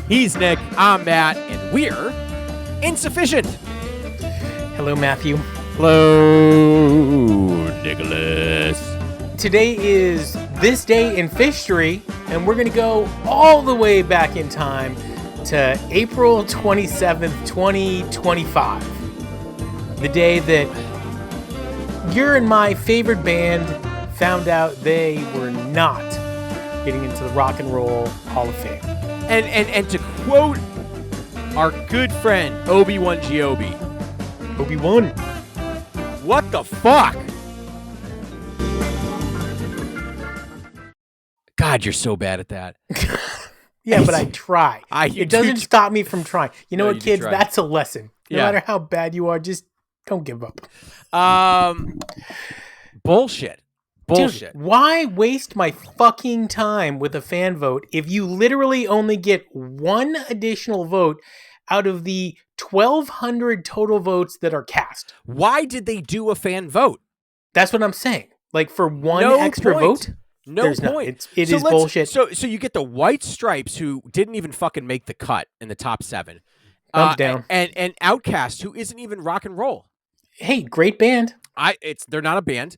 He's Nick, I'm Matt, and we're insufficient. Hello, Matthew. Hello, Nicholas. Today is this day in Phish-Tory, and we're going to go all the way back in time to April 27th, 2025. The day that your and my favorite band found out they were not getting into the Rock and Roll Hall of Fame. And to quote our good friend Obi-Wan Giobi, Obi-Wan. what the fuck? God, you're so bad at that. Yeah, but I try. It doesn't stop me from trying. You know what, kids? That's a lesson. No matter how bad you are, just don't give up. Bullshit. Dude, why waste my fucking time with a fan vote if you literally only get one additional vote out of the 1,200 total votes that are cast? Why did they do a fan vote? That's what I'm saying. Like, for one extra vote? There's point. It is bullshit. So you get the White Stripes, who didn't even fucking make the cut in the top 7. Thumbs down. And Outkast, who isn't even rock and roll. Hey, great band. They're not a band.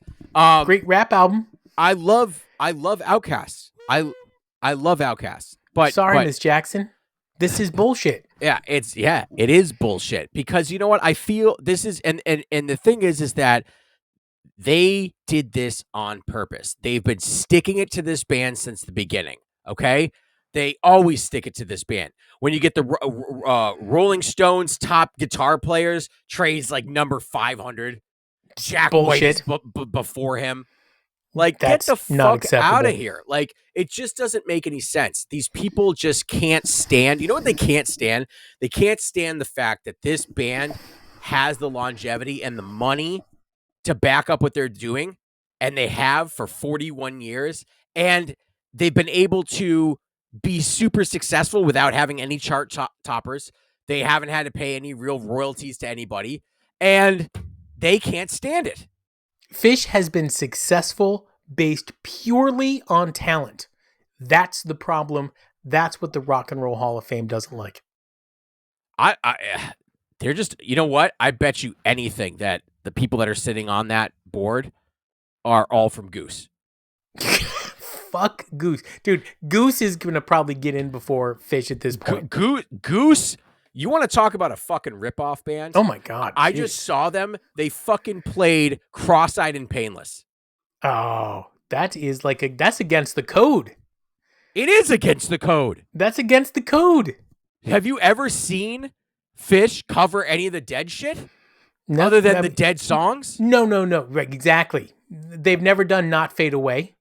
Great rap album. I love Outkast. I love Outkast. But sorry, Miss Jackson. This is bullshit. It is bullshit, because you know what? I feel this is and the thing is that they did this on purpose. They've been sticking it to this band since the beginning. Okay? They always stick it to this band. When you get the Rolling Stones top guitar players, Trey's like number 500. Jack White before him. Like, get the fuck out of here. Like, it just doesn't make any sense. These people just can't stand. You know what they can't stand? They can't stand the fact that this band has the longevity and the money to back up what they're doing, and they have for 41 years, and they've been able to be super successful without having any chart toppers. They haven't had to pay any real royalties to anybody, and they can't stand it. Phish has been successful based purely on talent. That's the problem. That's what the Rock and Roll Hall of Fame doesn't like. They're just, you know what? I bet you anything that the people that are sitting on that board are all from Goose. Fuck Goose. Dude, Goose is going to probably get in before Phish at this point. Goose? You want to talk about a fucking ripoff band? Oh my God. I just saw them. They fucking played Cross-Eyed and Painless. Oh, that's against the code. It is against the code. That's against the code. Have you ever seen Phish cover any of the Dead shit? No, other than the Dead songs? No. Right, exactly. They've never done Not Fade Away.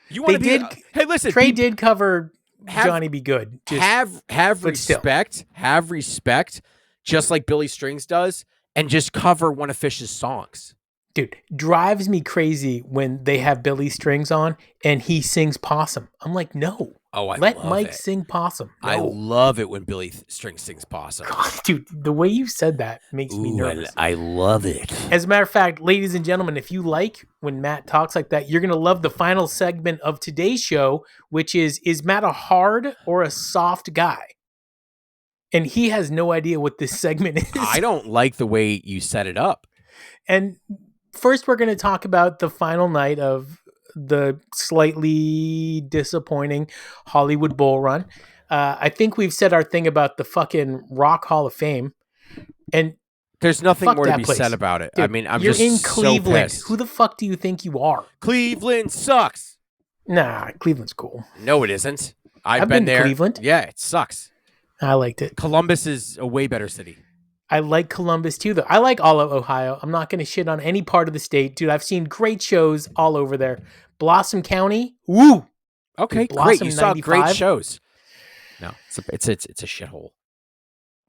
Hey, listen. Trey did cover Johnny Be Good. Have respect. Still. Have respect, just like Billy Strings does, and just cover one of Phish's songs. Dude, drives me crazy when they have Billy Strings on and he sings Possum. I'm like, no. Let Mike sing Possum. No. I love it when Billy Strings sings Possum. God, dude, the way you said that makes me nervous. I love it. As a matter of fact, ladies and gentlemen, if you like when Matt talks like that, you're going to love the final segment of today's show, which is Matt a hard or a soft guy? And he has no idea what this segment is. I don't like the way you set it up. And first, we're going to talk about the final night of the slightly disappointing Hollywood Bowl run. I think we've said our thing about the fucking Rock Hall of Fame, and there's nothing more to be said about it. Dude, I mean, you're in Cleveland. So pissed. Who the fuck do you think you are? Cleveland sucks. Nah, Cleveland's cool. No, it isn't. I've been there. Cleveland. Yeah, it sucks. I liked it. Columbus is a way better city. I like Columbus too, though. I like all of Ohio. I'm not going to shit on any part of the state. Dude, I've seen great shows all over there. Blossom County, woo! Okay, Dude, great. You saw 95. great shows. No, it's a shithole.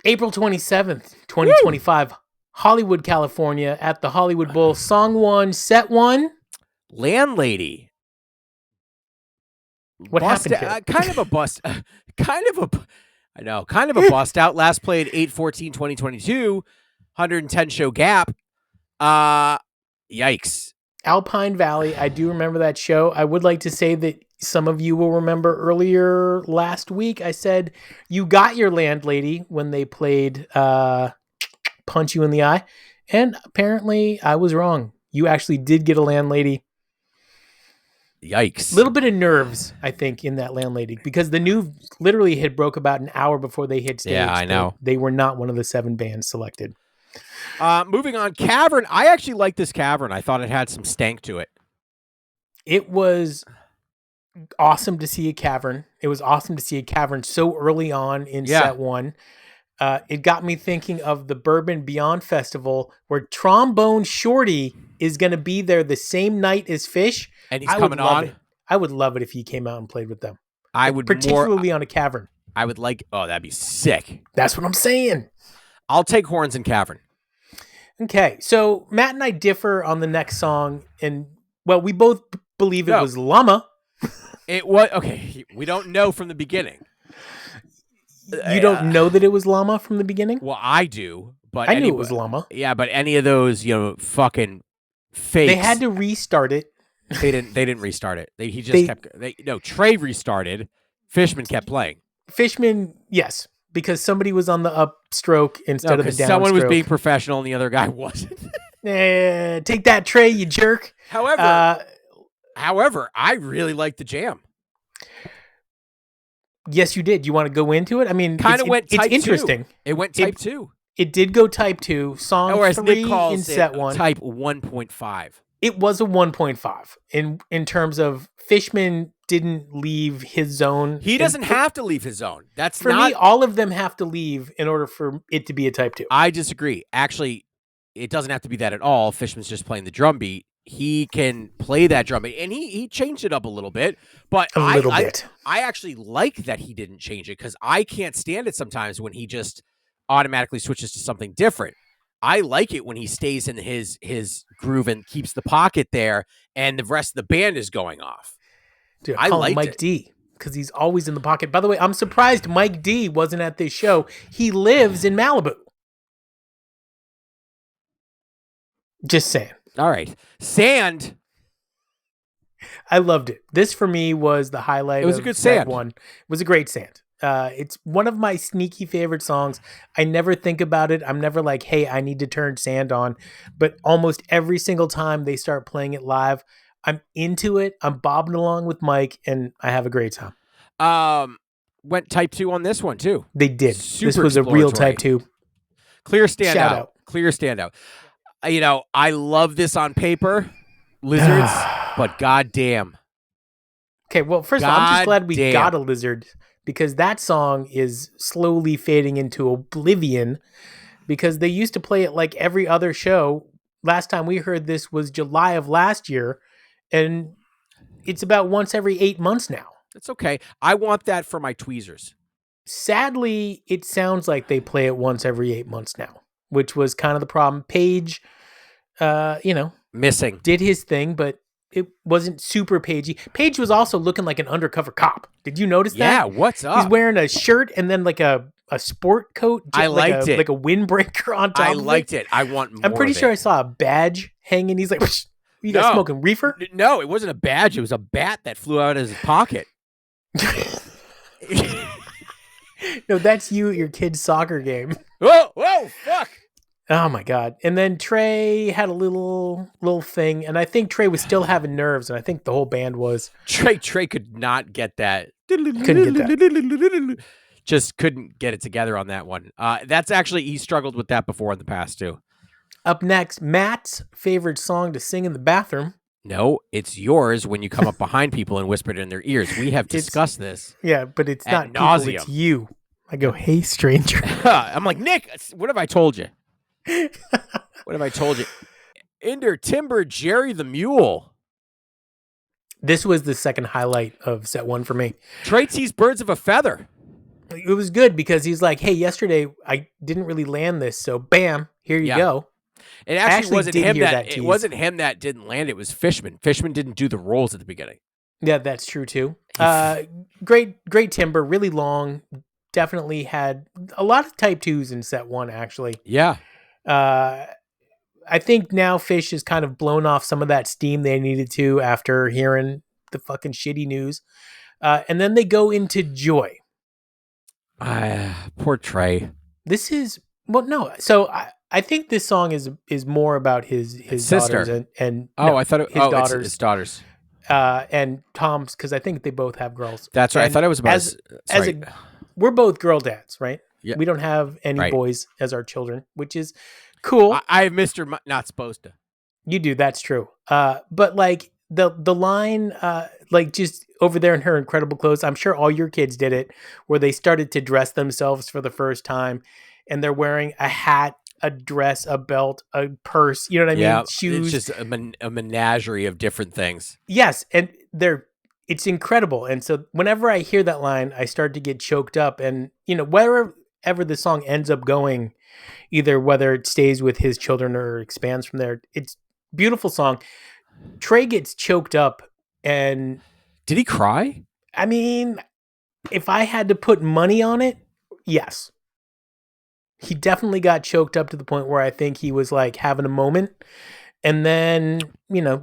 April 27th, 2025, Woo! Hollywood, California, at the Hollywood Bowl. Song 1, set 1. Landlady. What happened here? Kind of a bust. Kind of a bust out. Last played 8/14/2022, 110 show gap. Yikes. Alpine Valley. I do remember that show. I would like to say that some of you will remember earlier last week, I said you got your landlady when they played Punch You in the Eye. And apparently I was wrong. You actually did get a landlady. Yikes. Little bit of nerves, I think, in that landlady, because the new literally had broke about an hour before they hit stage. Yeah, I know. They were not one of the 7 bands selected. Moving on, Cavern. I actually like this Cavern. I thought it had some stank to it. It was awesome to see a Cavern. It was awesome to see a Cavern so early on in set 1. It got me thinking of the Bourbon Beyond Festival, where Trombone Shorty is going to be there the same night as Phish. And he's coming on? I would love it if he came out and played with them. I would particularly on a Cavern. I would like, that'd be sick. That's what I'm saying. I'll take Horns and Cavern. Okay, so Matt and I differ on the next song, and well, we both believe it was Llama. It was, okay, we don't know from the beginning. You don't know that it was Llama from the beginning? Well, I do, but I knew it was Llama. Yeah, but any of those, fucking fakes. They had to restart it. They didn't restart it. He just kept. Trey restarted. Fishman kept playing. Fishman, yes, because somebody was on the upstroke instead of the downstroke. Someone was being professional and the other guy wasn't. Take that, Trey, you jerk. However, I really liked the jam. Yes, you did. You want to go into it? I mean, it's interesting. It went type 2. It did go type 2. Song 3 in set 1. Type 1.5. It was a 1.5 in terms of Fishman didn't leave his zone. He doesn't have to leave his zone. That's for me. All of them have to leave in order for it to be a type 2. I disagree. Actually, it doesn't have to be that at all. Fishman's just playing the drum beat. He can play that drum beat, and he changed it up a little bit. But I actually like that he didn't change it, because I can't stand it sometimes when he just automatically switches to something different. I like it when he stays in his groove and keeps the pocket there, and the rest of the band is going off. Dude, I call him Mike D, because he's always in the pocket. By the way, I'm surprised Mike D wasn't at this show. He lives in Malibu. Just saying. All right. Sand. I loved it. This for me was the highlight. It was a good sand. One. It was a great sand. It's one of my sneaky favorite songs. I never think about it. I'm never like, hey, I need to turn Sand on. But almost every single time they start playing it live, I'm into it. I'm bobbing along with Mike, and I have a great time. Went type 2 on this one, too. They did. This was a real type 2. Clear standout. Clear standout. I love this on paper, Lizards, but goddamn. Okay, well, first of all, I'm just glad we got a Lizard, because that song is slowly fading into oblivion, because they used to play it like every other show. Last time we heard this was July of last year, and it's about once every 8 months now. It's okay. I want that for my tweezers. Sadly, it sounds like they play it once every 8 months now, which was kind of the problem. Page, missing, did his thing, but it wasn't super Pagey. Page was also looking like an undercover cop. Did you notice that? Yeah, what's up? He's wearing a shirt and then like a sport coat. I liked it. Like a windbreaker on top. I liked it. I want more. I'm pretty sure I saw a badge hanging. He's like, you guys smoking reefer? No, it wasn't a badge. It was a bat that flew out of his pocket. No, that's you at your kid's soccer game. Whoa, fuck. Oh my God. And then Trey had a little thing, and I think Trey was still having nerves, and I think the whole band was. Trey could not get that. Couldn't get that. Just couldn't get it together on that one. That's actually, he struggled with that before in the past too. Up next, Matt's favorite song to sing in the bathroom. No, it's yours when you come up behind people and whisper it in their ears. We have discussed this. Yeah, but it's not nauseam. People, it's you. I go, hey, stranger. I'm like, Nick, what have I told you? What have I told you? Ender Timber, Jerry the Mule. This was the second highlight of set 1 for me. Trey sees birds of a feather. It was good because he's like, hey, yesterday I didn't really land this, so bam, here you go. It actually wasn't him that it wasn't him that didn't land. It was Fishman. Fishman didn't do the rolls at the beginning. Yeah, that's true too. Great timber, really long. Definitely had a lot of type 2s in set 1, actually. Yeah. I think now Phish has kind of blown off some of that steam they needed to after hearing the fucking shitty news. And then they go into Joy. Poor Trey. This is no. So I think this song is more about his daughters Sister. and Oh, I thought his it's daughters. his daughters. And Tom's, because I think they both have girls. That's right. And I thought it was about we're both girl dads, right? Yeah. We don't have any Right. boys as our children, which is cool. I have Mr. Not supposed to. You do, that's true. But like the line, like just over there in her incredible clothes, I'm sure all your kids did it, where they started to dress themselves for the first time, and they're wearing a hat, a dress, a belt, a purse. You know what I mean? Shoes. It's just a menagerie of different things. Yes, and it's incredible. And so whenever I hear that line, I start to get choked up. And wherever the song ends up going, either whether it stays with his children or expands from there, it's a beautiful song. Trey gets choked up, and did he cry? I mean, if I had to put money on it, yes. He definitely got choked up to the point where I think he was like having a moment. And then,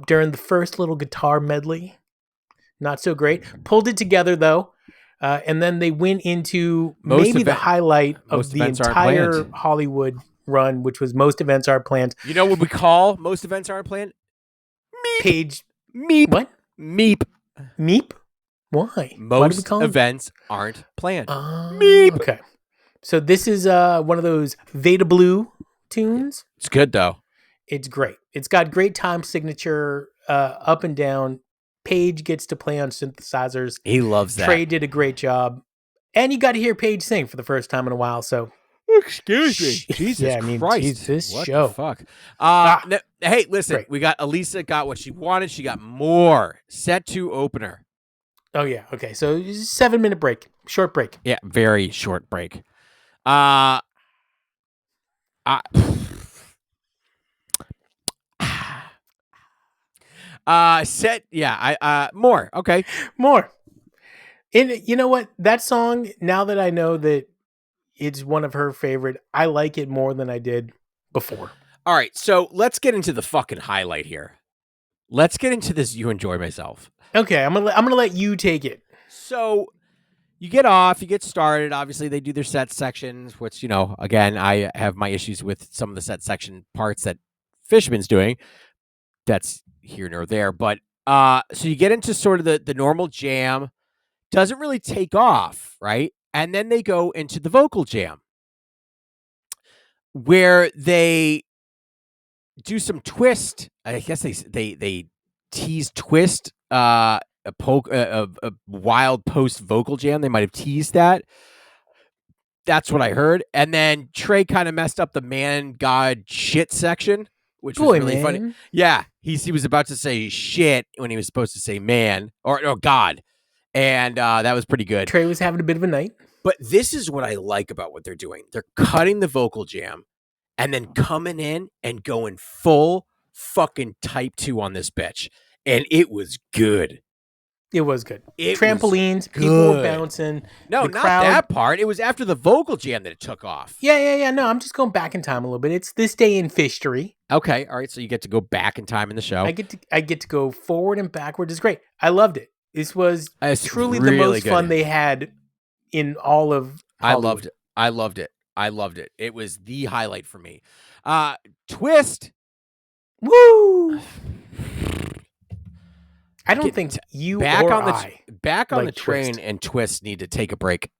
during the first little guitar medley, not so great. Pulled it together though. And then they went into the highlight of the entire Hollywood run, which was Most Events Are Planned. You know what we call Most Events Aren't Planned? Meep. Page. Meep. What? Meep. Meep? Why? Most events aren't planned. Meep. Okay. So this is one of those Veda Blue tunes. It's good though. It's great. It's got great time signature, up and down. Paige gets to play on synthesizers. He loves that. Trey did a great job. And you got to hear Paige sing for the first time in a while. So, excuse me. Jesus Christ. This what show. The fuck? Hey, listen. Great. We got Elisa got what she wanted. She got more. Set to opener. Oh, yeah. Okay. So 7-minute break. Short break. Yeah. Very short break. More. Okay. More. And you know what? That song, now that I know that it's one of her favorite, I like it more than I did before. All right. So let's get into the fucking highlight here. Let's get into this. You Enjoy Myself. Okay. I'm gonna let you take it. So you get off, you get started. Obviously, they do their set sections, which, again, I have my issues with some of the set section parts that Fishman's doing. That's here nor there. But so you get into sort of the normal jam. Doesn't really take off, right? And then they go into the vocal jam, where they do some twist. I guess they tease twist. A wild post vocal jam. They might have teased that. That's what I heard. And then Trey kind of messed up the man god shit section, which was really funny. Yeah, he was about to say shit when he was supposed to say man or god, and that was pretty good. Trey was having a bit of a night. But this is what I like about what they're doing. They're cutting the vocal jam and then coming in and going full fucking type 2 on this bitch, and it was good. It was good. Trampolines, people were bouncing. No, not that part. It was after the vocal jam that it took off. Yeah. No, I'm just going back in time a little bit. It's this day in Phish-Tory. Okay, all right. So you get to go back in time in the show. I get to go forward and backward. It's great. I loved it. This was truly the most fun they had in all of Hollywood. I loved it. It was the highlight for me. Twist. Woo! I don't think you back or on the I back on like the train Twist. and Twist need to take a break.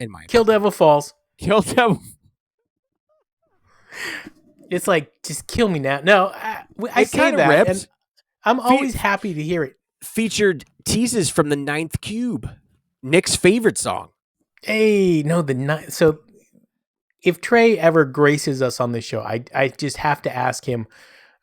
In my Kill Devil Falls. Kill Devil. It's like, just kill me now. No, I say that, ripped. and I'm always happy to hear it. Featured teases from the Ninth Cube, Nick's favorite song. Hey, no, so if Trey ever graces us on this show, I just have to ask him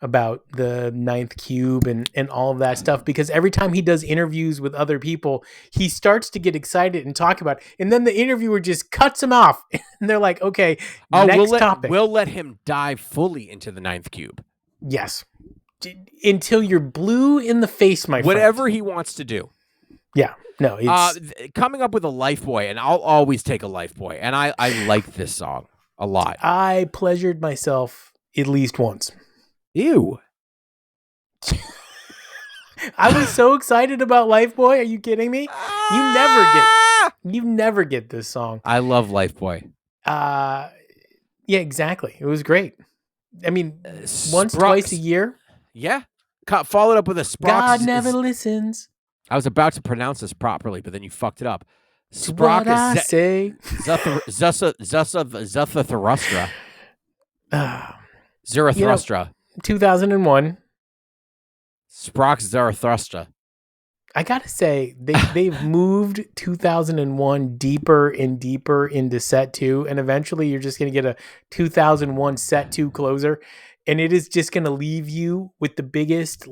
about the Ninth Cube and all of that stuff, because every time he does interviews with other people, he starts to get excited and talk about it, and then the interviewer just cuts him off and they're like, okay, next topic. We'll let him dive fully into the Ninth Cube. Yes. Until you're blue in the face, my friend. Whatever he wants to do. Yeah. No, it's coming up with a Life Boy, and I'll always take a Life Boy, and I like this song a lot. I pleasured myself at least once. Ew. I was so excited about Life Boy. Are you kidding me? You never get this song. I love Life Boy. Yeah, exactly. It was great. I mean, once, Sprox- twice a year. Yeah. Followed up with a Sprox. God never listens I was about to pronounce this properly, but then you fucked it up. to what I say. Zarathustra. Uh, Zarathustra. 2001. Sprox Zarathustra. I gotta say, they've moved 2001 deeper and deeper into set 2, and eventually you're just gonna get a 2001 set 2 closer, and it is just gonna leave you with the biggest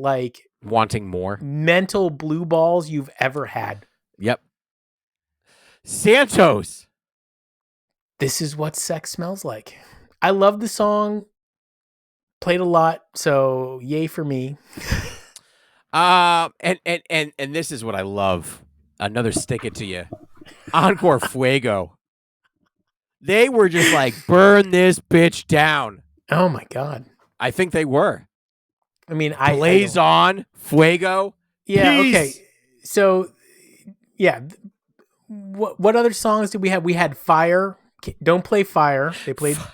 Wanting more. mental blue balls you've ever had. Yep. Santos. This is what sex smells like. I love the song. Played a lot, so yay for me. And this is what I love. Another stick it to you. Encore Fuego. They were just like, burn this bitch down. Oh my god. I think they were. I mean, Blaze on, Fuego. Yeah, Peace. okay. So, yeah. What other songs did we have? We had Fire. Don't play Fire.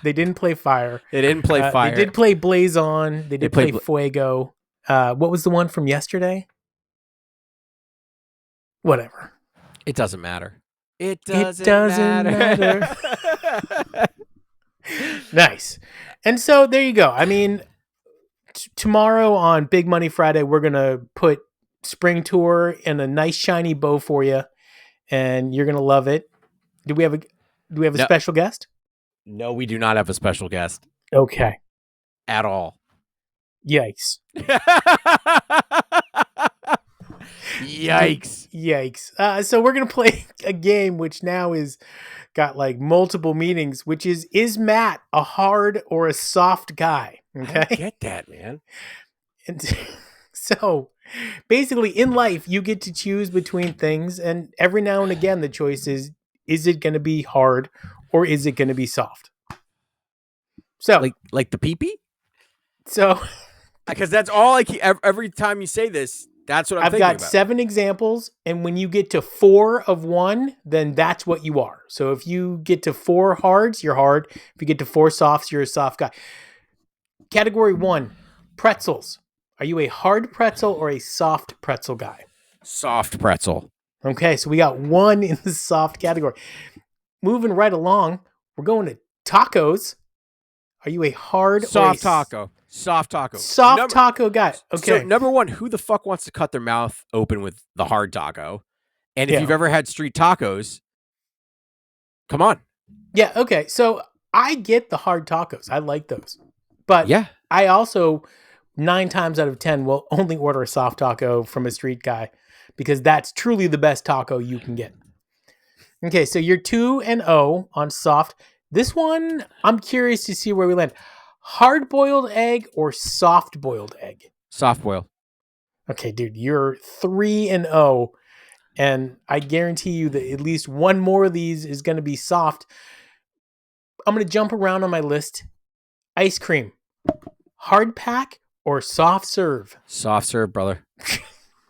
They didn't play Fire. They didn't play Fire. They did play Blaze On. They did play Fuego. What was the one from yesterday? Whatever. It doesn't matter. It doesn't matter. Nice. And so there you go. I mean, tomorrow on Big Money Friday, we're going to put Spring Tour in a nice shiny bow for you, and you're going to love it. Do we have a special guest? No, we do not have a special guest. Okay. At all. Yikes. Yikes. So we're going to play a game which now is got multiple meanings, which is Matt a hard or a soft guy? Okay. I don't get that, man. And so basically in life, you get to choose between things, and every now and again, the choice is it going to be hard or is it going to be soft? So like the pee-pee? So because that's all every time you say this, that's what I'm thinking about. I've got 7 examples, and when you get to 4 of one, then that's what you are. So if you get to 4 hards, you're hard. If you get to 4 softs, you're a soft guy. Category 1, pretzels. Are you a hard pretzel or a soft pretzel guy? Soft pretzel. Okay, so we got 1 in the soft category. Moving right along, we're going to tacos. Are you a hard soft taco? Soft taco. Soft taco guy. Okay. So number 1, who the fuck wants to cut their mouth open with the hard taco? And if you've ever had street tacos, come on. Yeah, okay. So I get the hard tacos. I like those. But yeah, I also 9 times out of 10 will only order a soft taco from a street guy because that's truly the best taco you can get. Okay, so you're 2-0 on soft. This one, I'm curious to see where we land. Hard-boiled egg or soft-boiled egg? Soft-boiled. Okay, dude, you're 3-0, and I guarantee you that at least one more of these is going to be soft. I'm going to jump around on my list. Ice cream. Hard pack or soft serve? Soft serve, brother.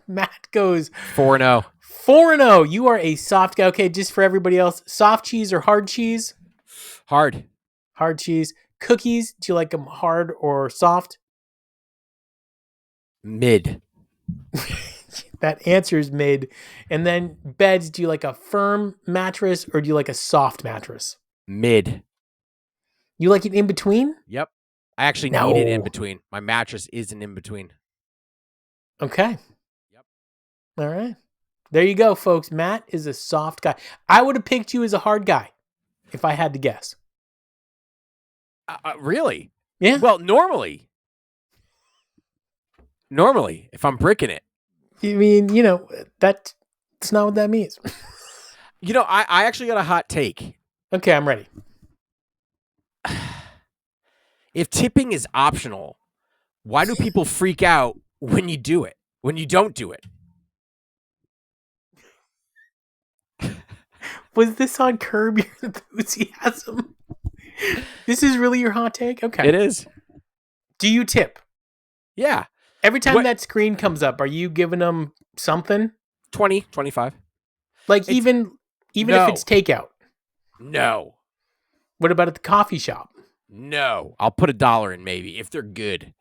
Matt goes 4-0. 4-0. You are a soft guy. Okay, just for everybody else, soft cheese or hard cheese? Hard. Hard cheese. Cookies, do you like them hard or soft? Mid. That answer is mid. And then beds, do you like a firm mattress or do you like a soft mattress? Mid. You like it in between? Yep. I actually need it in between. My mattress is an in between. Okay. Yep. All right. There you go, folks. Matt is a soft guy. I would have picked you as a hard guy if I had to guess. Really? Yeah. Well, normally, if I'm bricking it. I mean, that's not what that means. I actually got a hot take. Okay, I'm ready. If tipping is optional, why do people freak out when you do it? When you don't do it? Was this on Curb Your Enthusiasm? This is really your hot take? Okay. It is. Do you tip? Yeah. Every time What that screen comes up, are you giving them something? 20, 25? Like It's even if it's no, takeout. no, What about at the coffee shop? no. I'll put $1 in maybe if they're good.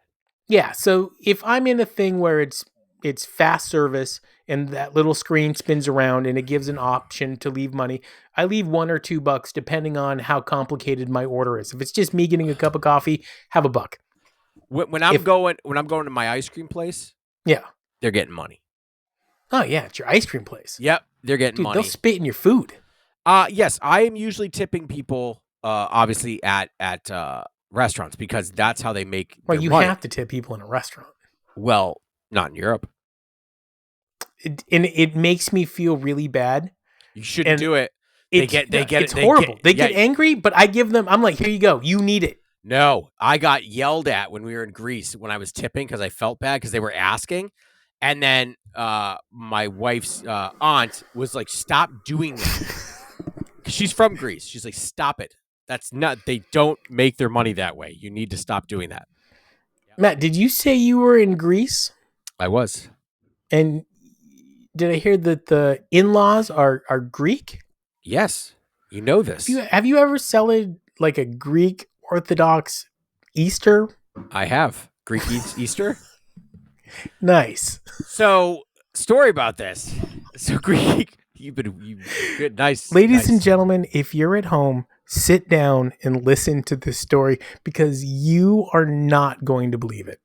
Yeah, so if I'm in a thing where it's fast service and that little screen spins around and it gives an option to leave money, I leave $1 or $2 depending on how complicated my order is. If it's just me getting a cup of coffee, have $1. When I'm If going to my ice cream place, yeah. they're getting money. Oh yeah, it's your ice cream place. Yep, they're getting Dude, they'll money. spit in your food. Yes, I am usually tipping people, obviously at restaurants because that's how they make Well, their you money. have to tip people in a restaurant. Well, not in Europe. And it makes me feel really bad. You shouldn't And do it. it's horrible. They get angry, but I give them. I'm like, here you go. You need it. No, I got yelled at when we were in Greece when I was tipping because I felt bad because they were asking, and then my wife's aunt was like, "Stop doing that." 'Cause she's from Greece. She's like, "Stop it. That's not. They don't make their money that way. You need to stop doing that." Matt, did you say you were in Greece? I was. And did I hear that the in-laws are Greek? Yes, you know this. Have you ever celebrated like a Greek Orthodox Easter? I have Greek Easter. Nice. So, story about this. So Greek, you good, nice, Ladies and nice. gentlemen, if you're at home, sit down and listen to this story because you are not going to believe it.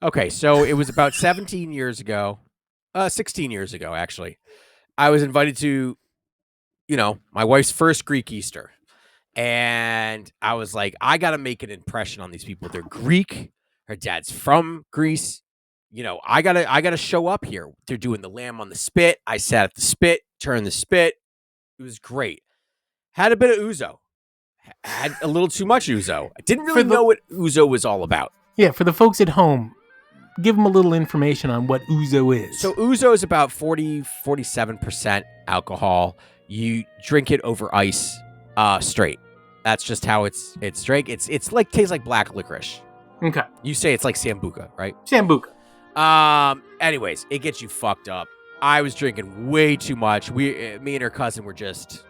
Okay, so it was about 17 years ago, 16 years ago, actually. I was invited to, my wife's first Greek Easter. And I was like, I got to make an impression on these people. They're Greek. Her dad's from Greece. I gotta show up here. They're doing the lamb on the spit. I sat at the spit, turned the spit. It was great. Had a bit of ouzo. Had a little too much ouzo. I didn't really know what ouzo was all about. Yeah, for the folks at home, give them a little information on what ouzo is. So ouzo is about 47% alcohol. You drink it over ice, straight. That's just how it's drank. It's like tastes like black licorice. Okay. You say it's like Sambuca, right? Sambuca. Anyways, it gets you fucked up. I was drinking way too much. Me and her cousin were just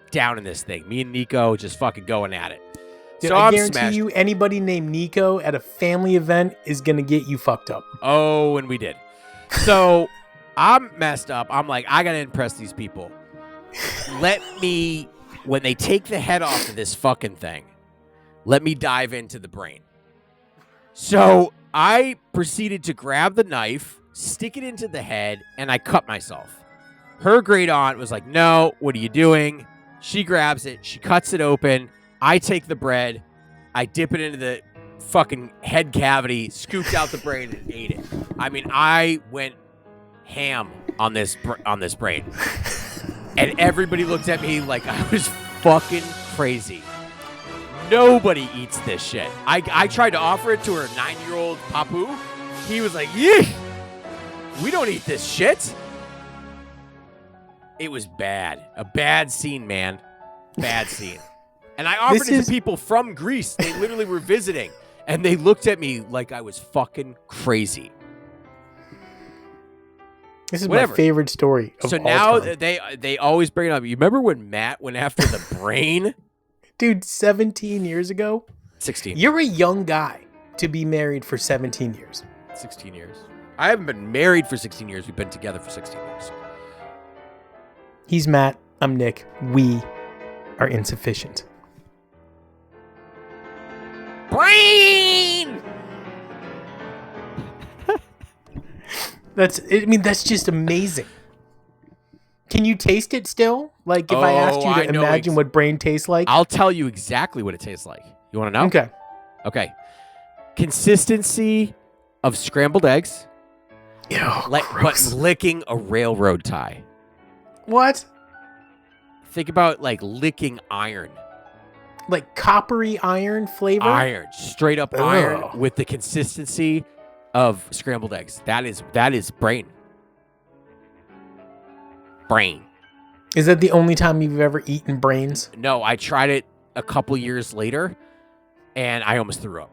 down in this thing. Me and Nico just fucking going at it. Dude, So I guarantee you anybody named Nico at a family event is going to get you fucked up. Oh, and we did. So I'm messed up. I'm like, I got to impress these people. When they take the head off of this fucking thing, let me dive into the brain. So I proceeded to grab the knife, stick it into the head, and I cut myself. Her great aunt was like, no, what are you doing? She grabs it. She cuts it open. I take the bread. I dip it into the fucking head cavity, scooped out the brain, and ate it. I mean, I went ham on this brain. And everybody looked at me like I was fucking crazy. Nobody eats this shit. I tried to offer it to her 9-year-old papu. He was like, yeah, we don't eat this shit. It was bad. A bad scene, man. Bad scene. And I offered it to people from Greece. They literally were visiting. And they looked at me like I was fucking crazy. This is my favorite story of so all now time. they always bring it up. You remember when Matt went after the brain? Dude, 17 years ago? 16. You're a young guy to be married for 17 years. 16 years. I haven't been married for 16 years. We've been together for 16 years. He's Matt. I'm Nick. We are insufficient. Brain! That's just amazing. Can you taste it still? Like if I asked you to imagine what brain tastes like? I'll tell you exactly what it tastes like. You want to know? Okay. Okay. Consistency of scrambled eggs. Ew, but licking a railroad tie. What? Think about like licking iron. Like coppery iron flavor? Iron. Straight up iron with the consistency of scrambled eggs. That is brain. Brain. Is that the only time you've ever eaten brains? No, I tried it a couple years later, and I almost threw up.